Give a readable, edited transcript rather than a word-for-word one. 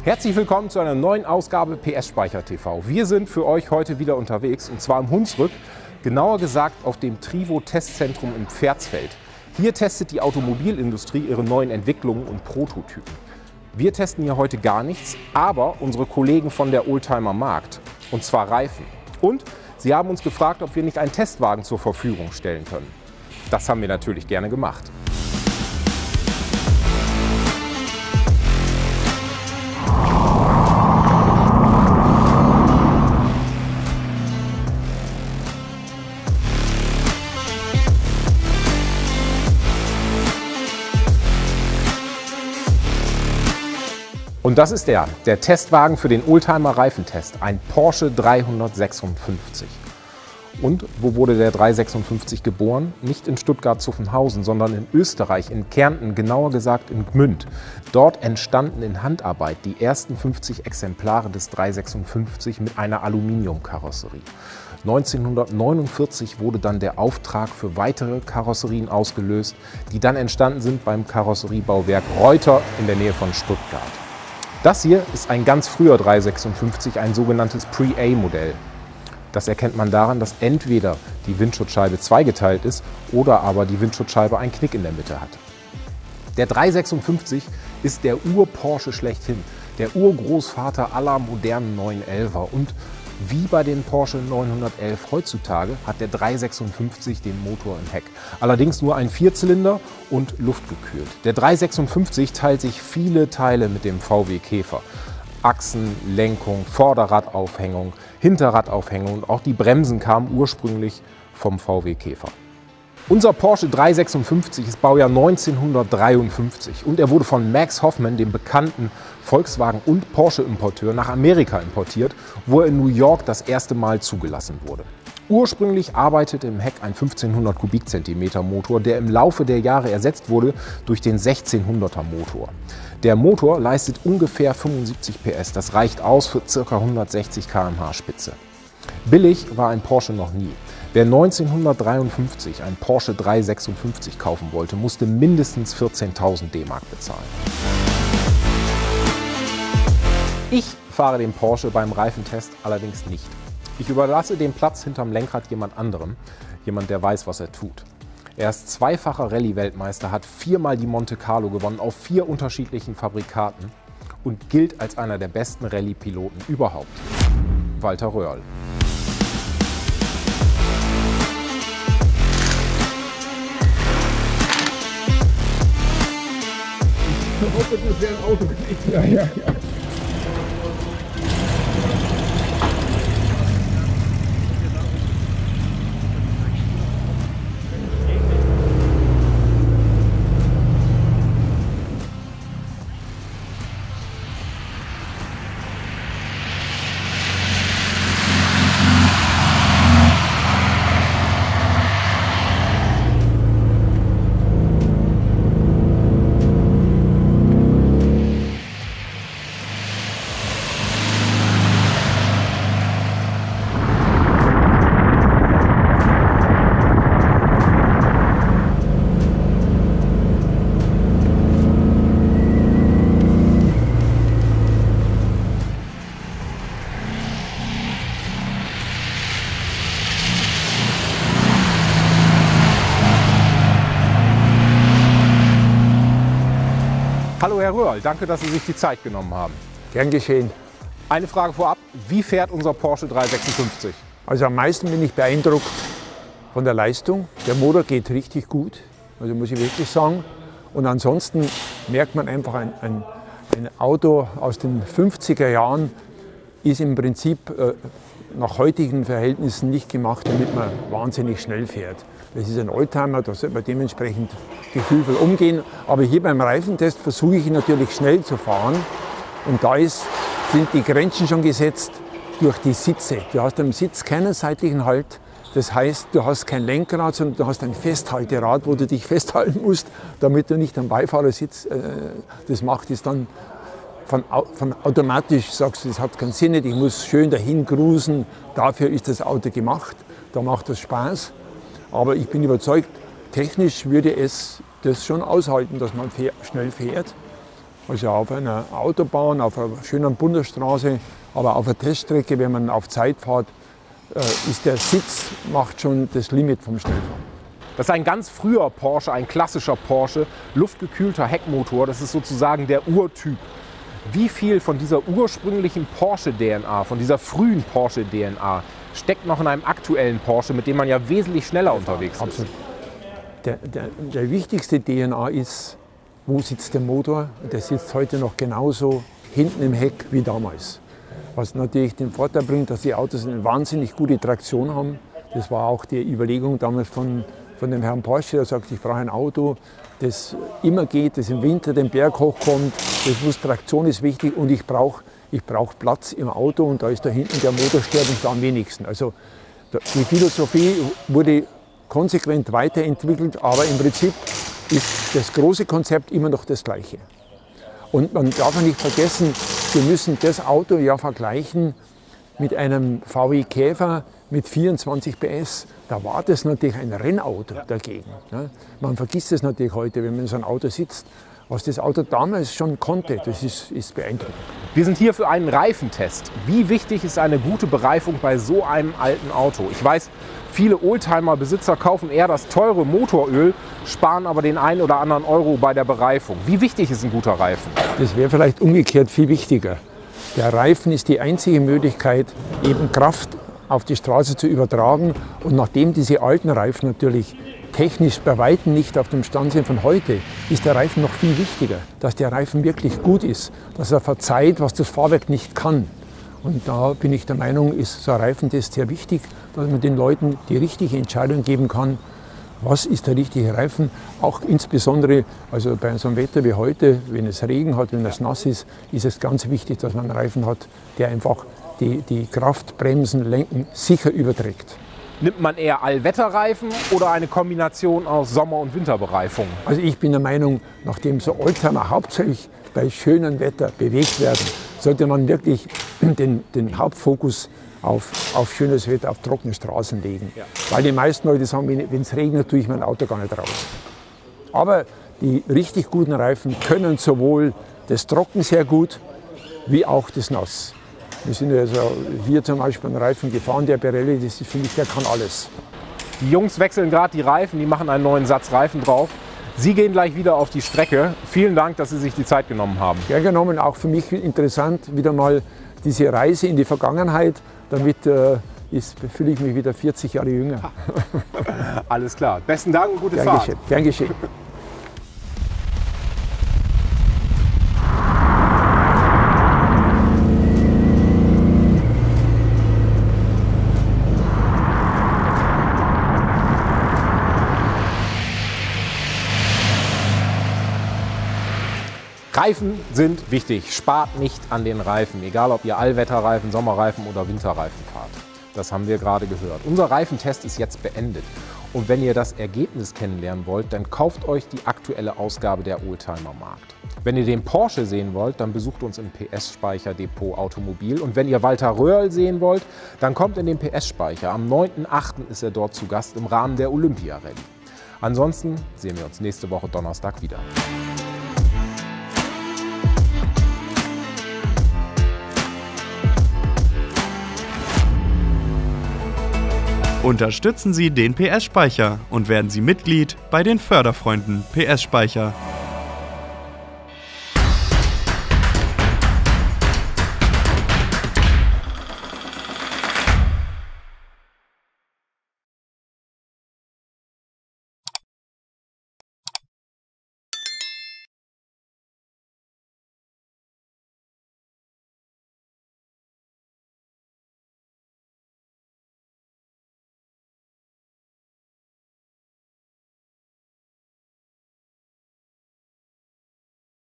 Herzlich willkommen zu einer neuen Ausgabe PS Speicher TV. Wir sind für euch heute wieder unterwegs und zwar im Hunsrück, genauer gesagt auf dem Trivo Testzentrum im Pferdsfeld. Hier testet die Automobilindustrie ihre neuen Entwicklungen und Prototypen. Wir testen hier heute gar nichts, aber unsere Kollegen von der Oldtimer Markt, und zwar Reifen. Und sie haben uns gefragt, ob wir nicht einen Testwagen zur Verfügung stellen können. Das haben wir natürlich gerne gemacht. Und das ist der Testwagen für den Oldtimer Reifentest, ein Porsche 356. Und wo wurde der 356 geboren? Nicht in Stuttgart-Zuffenhausen, sondern in Österreich, in Kärnten, genauer gesagt in Gmünd. Dort entstanden in Handarbeit die ersten 50 Exemplare des 356 mit einer Aluminiumkarosserie. 1949 wurde dann der Auftrag für weitere Karosserien ausgelöst, die dann entstanden sind beim Karosseriebauwerk Reuter in der Nähe von Stuttgart. Das hier ist ein ganz früher 356, ein sogenanntes Pre-A-Modell. Das erkennt man daran, dass entweder die Windschutzscheibe zweigeteilt ist oder aber die Windschutzscheibe einen Knick in der Mitte hat. Der 356 ist der Ur-Porsche schlechthin, der Urgroßvater aller modernen 911er und wie bei den Porsche 911 heutzutage hat der 356 den Motor im Heck. Allerdings nur ein Vierzylinder und luftgekühlt. Der 356 teilt sich viele Teile mit dem VW Käfer. Achsen, Lenkung, Vorderradaufhängung, Hinterradaufhängung und auch die Bremsen kamen ursprünglich vom VW Käfer. Unser Porsche 356 ist Baujahr 1953 und er wurde von Max Hoffman, dem bekannten Volkswagen- und Porsche-Importeur, nach Amerika importiert, wo er in New York das erste Mal zugelassen wurde. Ursprünglich arbeitete im Heck ein 1500 Kubikzentimeter Motor, der im Laufe der Jahre ersetzt wurde durch den 1600er Motor. Der Motor leistet ungefähr 75 PS, das reicht aus für ca. 160 km/h Spitze. Billig war ein Porsche noch nie. Wer 1953 ein Porsche 356 kaufen wollte, musste mindestens 14.000 D-Mark bezahlen. Ich fahre den Porsche beim Reifentest allerdings nicht. Ich überlasse den Platz hinterm Lenkrad jemand anderem, jemand, der weiß, was er tut. Er ist zweifacher Rallye-Weltmeister, hat viermal die Monte Carlo gewonnen auf 4 unterschiedlichen Fabrikaten und gilt als einer der besten Rallye-Piloten überhaupt. Walter Röhrl. Ich hoffe, das wäre ein Auto gewesen. Ja. Hallo Herr Röhrl, danke, dass Sie sich die Zeit genommen haben. Gern geschehen. Eine Frage vorab, wie fährt unser Porsche 356? Also am meisten bin ich beeindruckt von der Leistung. Der Motor geht richtig gut, also muss ich wirklich sagen. Und ansonsten merkt man einfach, ein Auto aus den 50er Jahren ist im Prinzip nach heutigen Verhältnissen nicht gemacht, damit man wahnsinnig schnell fährt. Das ist ein Oldtimer, da sollte man dementsprechend gefühlvoll umgehen. Aber hier beim Reifentest versuche ich natürlich schnell zu fahren. Und da sind die Grenzen schon gesetzt durch die Sitze. Du hast am Sitz keinen seitlichen Halt. Das heißt, du hast kein Lenkrad, sondern du hast ein Festhalterad, wo du dich festhalten musst, damit du nicht am Beifahrersitz, das macht es dann von automatisch, sagst du, das hat keinen Sinn, ich muss schön dahin cruisen. Dafür ist das Auto gemacht, da macht das Spaß. Aber ich bin überzeugt, technisch würde es das schon aushalten, dass man schnell fährt. Also auf einer Autobahn, auf einer schönen Bundesstraße, aber auf einer Teststrecke, wenn man auf Zeit fährt, ist der Sitz, macht schon das Limit vom Schnellfahren. Das ist ein ganz früher Porsche, ein klassischer Porsche, luftgekühlter Heckmotor. Das ist sozusagen der Urtyp. Wie viel von dieser ursprünglichen Porsche-DNA, von dieser frühen Porsche-DNA, steckt noch in einem aktuellen Porsche, mit dem man ja wesentlich schneller unterwegs ist? Absolut. Der wichtigste DNA ist, wo sitzt der Motor? Der sitzt heute noch genauso hinten im Heck wie damals. Was natürlich den Vorteil bringt, dass die Autos eine wahnsinnig gute Traktion haben. Das war auch die Überlegung damals von dem Herrn Porsche, der sagt, ich brauche ein Auto, das immer geht, das im Winter den Berg hochkommt. Traktion ist wichtig und ich brauche Platz im Auto und da ist da hinten der Motorstern da am wenigsten. Also die Philosophie wurde konsequent weiterentwickelt, aber im Prinzip ist das große Konzept immer noch das gleiche. Und man darf nicht vergessen, wir müssen das Auto ja vergleichen mit einem VW Käfer mit 24 PS. Da war das natürlich ein Rennauto dagegen. Man vergisst es natürlich heute, wenn man in so einem Auto sitzt. Was das Auto damals schon konnte, das ist beeindruckend. Wir sind hier für einen Reifentest. Wie wichtig ist eine gute Bereifung bei so einem alten Auto? Ich weiß, viele Oldtimer-Besitzer kaufen eher das teure Motoröl, sparen aber den einen oder anderen Euro bei der Bereifung. Wie wichtig ist ein guter Reifen? Das wäre vielleicht umgekehrt viel wichtiger. Der Reifen ist die einzige Möglichkeit, eben Kraft auf die Straße zu übertragen. Und nachdem diese alten Reifen natürlich technisch bei weitem nicht auf dem Stand sind von heute, ist der Reifen noch viel wichtiger. Dass der Reifen wirklich gut ist, dass er verzeiht, was das Fahrwerk nicht kann. Und da bin ich der Meinung, ist so ein Reifentest sehr wichtig, dass man den Leuten die richtige Entscheidung geben kann, was ist der richtige Reifen. Auch insbesondere also bei so einem Wetter wie heute, wenn es Regen hat, wenn es nass ist, ist es ganz wichtig, dass man einen Reifen hat, der einfach die Kraft, Bremsen, Lenken sicher überträgt. Nimmt man eher Allwetterreifen oder eine Kombination aus Sommer- und Winterbereifung? Also ich bin der Meinung, nachdem so Oldtimer hauptsächlich bei schönem Wetter bewegt werden, sollte man wirklich den Hauptfokus auf schönes Wetter, auf trockene Straßen legen. Ja. Weil die meisten Leute sagen, wenn es regnet, tue ich mein Auto gar nicht raus. Aber die richtig guten Reifen können sowohl das Trocken sehr gut, wie auch das Nass. Wir sind also hier zum Beispiel einen Reifen gefahren, der Pirelli, das finde ich, der kann alles. Die Jungs wechseln gerade die Reifen, die machen einen neuen Satz Reifen drauf. Sie gehen gleich wieder auf die Strecke. Vielen Dank, dass Sie sich die Zeit genommen haben. Gern genommen, auch für mich interessant, wieder mal diese Reise in die Vergangenheit. Damit fühle ich mich wieder 40 Jahre jünger. Alles klar. Besten Dank und gute Fahrt. Gern geschehen. Reifen sind wichtig. Spart nicht an den Reifen, egal ob ihr Allwetterreifen, Sommerreifen oder Winterreifen fahrt. Das haben wir gerade gehört. Unser Reifentest ist jetzt beendet. Und wenn ihr das Ergebnis kennenlernen wollt, dann kauft euch die aktuelle Ausgabe der Oldtimer Markt. Wenn ihr den Porsche sehen wollt, dann besucht uns im PS-Speicher Depot Automobil. Und wenn ihr Walter Röhrl sehen wollt, dann kommt in den PS-Speicher. Am 9.8. ist er dort zu Gast im Rahmen der Olympia-Rallye. Ansonsten sehen wir uns nächste Woche Donnerstag wieder. Unterstützen Sie den PS-Speicher und werden Sie Mitglied bei den Förderfreunden PS-Speicher.